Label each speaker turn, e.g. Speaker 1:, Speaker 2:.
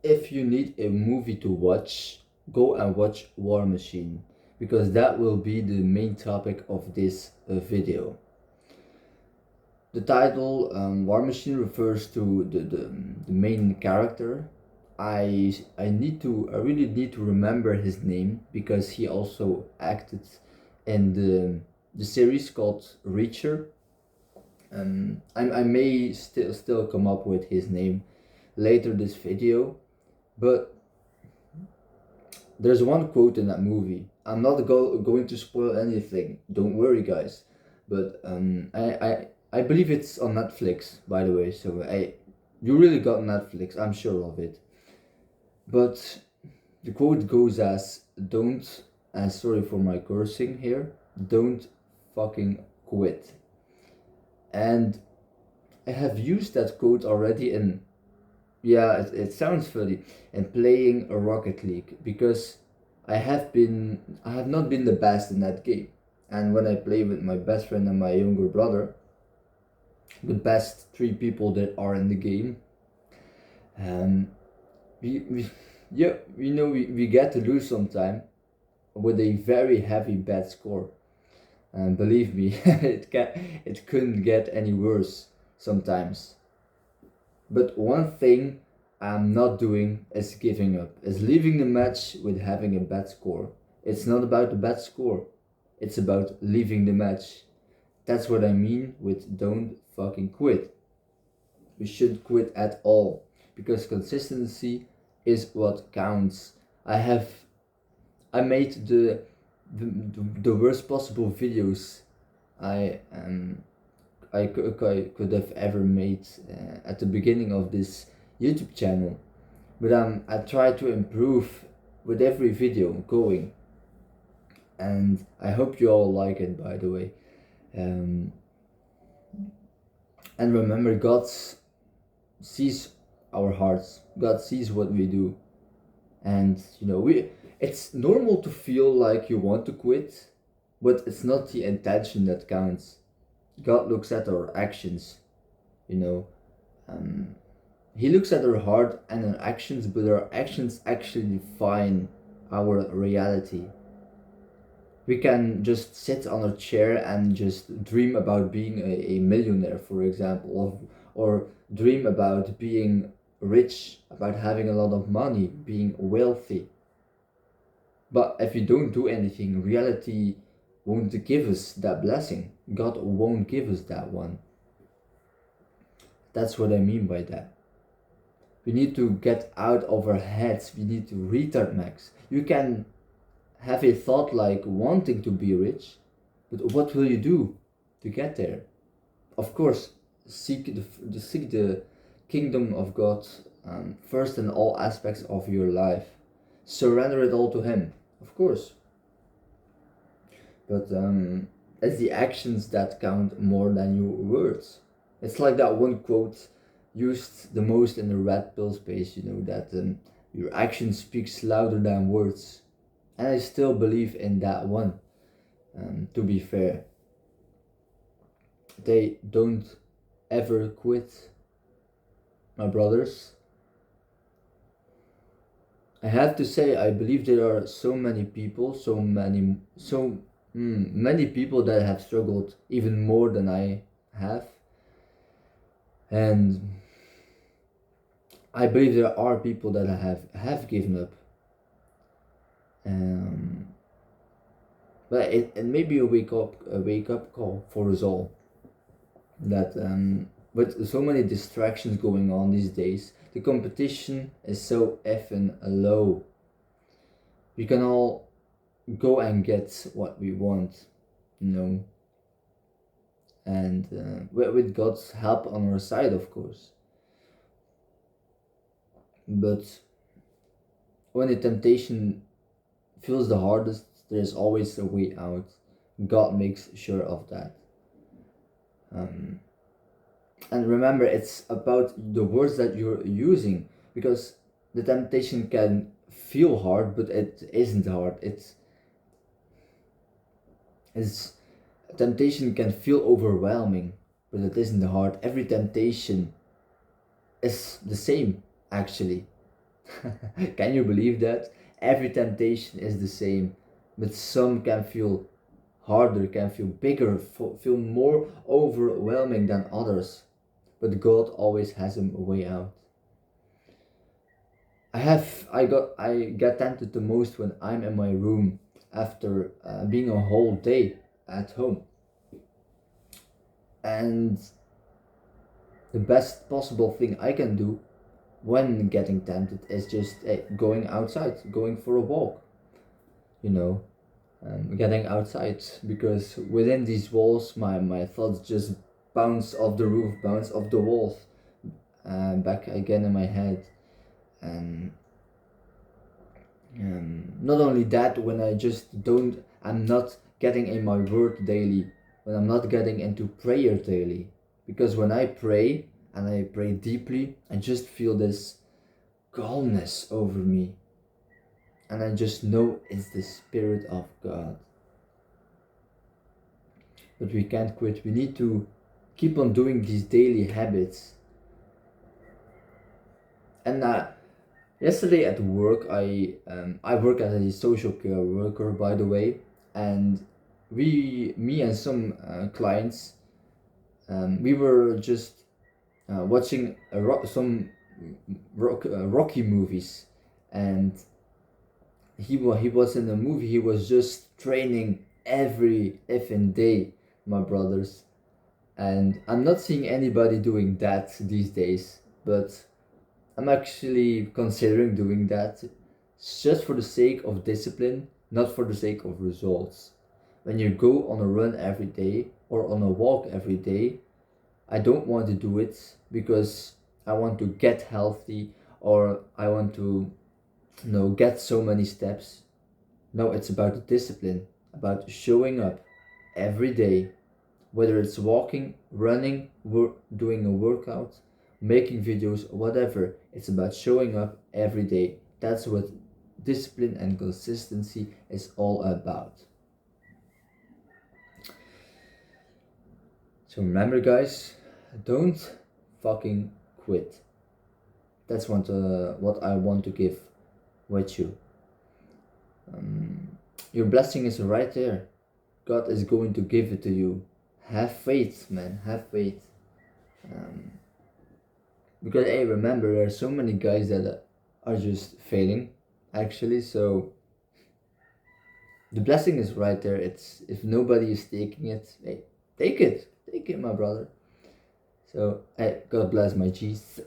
Speaker 1: if you need a movie to watch, go and watch War Machine, because that will be the main topic of this video. The title War Machine refers to the main character. I really need to remember his name because he also acted in the series called Reacher. I may still come up with his name later this video, but there's one quote in that movie. I'm not going to spoil anything. Don't worry, guys. But I believe it's on Netflix, by the way. So you really got Netflix. I'm sure of it. But the quote goes as, "Don't," and sorry for my cursing here. Don't fucking quit. And I have used that quote already in, yeah, it sounds funny, in playing a Rocket League, because I have not been the best in that game. And when I play with my best friend and my younger brother, the best three people that are in the game, um, we yeah, we get to lose sometime with a very heavy bad score. And believe me, it couldn't get any worse sometimes. But one thing I'm not doing is giving up, is leaving the match with having a bad score. It's not about the bad score, it's about leaving the match. That's what I mean with don't fucking quit. We shouldn't quit at all, because consistency is what counts. I made the worst possible videos I could have ever made at the beginning of this YouTube channel. But I try to improve with every video going, and I hope you all like it, by the way. Um, and remember, God sees our hearts. God sees what we do, and it's normal to feel like you want to quit, but it's not the intention that counts. God looks at our actions, you know. Um, he looks at our heart and our actions, but our actions actually define our reality. We can just sit on a chair and just dream about being a millionaire, for example, or dream about being rich, about having a lot of money, being wealthy. But if we don't do anything, reality won't give us that blessing. God won't give us that one. That's what I mean by that. We need to get out of our heads. We need to retard max. You can have a thought like wanting to be rich, but what will you do to get there? Of course, seek the kingdom of God first in all aspects of your life. Surrender it all to Him, of course. But it's the actions that count more than your words. It's like that one quote used the most in the red pill space, that your action speaks louder than words. And I still believe in that one, to be fair. They don't ever quit, my brothers. I have to say, I believe there are so many people, many people that have struggled even more than I have. And I believe there are people that have given up. But it may be a wake up call for us all. That with so many distractions going on these days, the competition is so effing low. We can all go and get what we want, and with God's help on our side, of course. But when the temptation feels the hardest, there's always a way out. God makes sure of that. And remember, it's about the words that you're using, because the temptation can feel hard, but it isn't hard. It's temptation can feel overwhelming, but it isn't hard. Every temptation is the same, actually. Can you believe that? Every temptation is the same, but some can feel harder, can feel bigger, feel more overwhelming than others. But God always has a way out. I get tempted the most when I'm in my room after being a whole day at home. And the best possible thing I can do when getting tempted is just going outside, going for a walk, you know, getting outside, because within these walls my thoughts just bounce off the roof, bounce off the walls, back again in my head. And not only that, when I'm not getting in my word daily, when I'm not getting into prayer daily, because when I pray and I pray deeply, I just feel this calmness over me, and I just know it's the Spirit of God. But we can't quit. We need to keep on doing these daily habits. And yesterday at work, I work as a social care worker, by the way, and me and some clients, we were just watching some Rocky movies, and he was in the movie. He was just training every effing day, my brothers, and I'm not seeing anybody doing that these days, but I'm actually considering doing that just for the sake of discipline, not for the sake of results. When you go on a run every day or on a walk every day, I don't want to do it because I want to get healthy or I want to, get so many steps. No, it's about the discipline, about showing up every day, whether it's walking, running, doing a workout, making videos, whatever. It's about showing up every day. That's what discipline and consistency is all about. So remember, guys, don't fucking quit. That's what I want to give with you. Your blessing is right there. God is going to give it to you. Have faith, man. Have faith. Because hey, remember, there are so many guys that are just failing, actually. So the blessing is right there. It's if nobody is taking it, hey, take it, my brother. So hey, God bless my G's.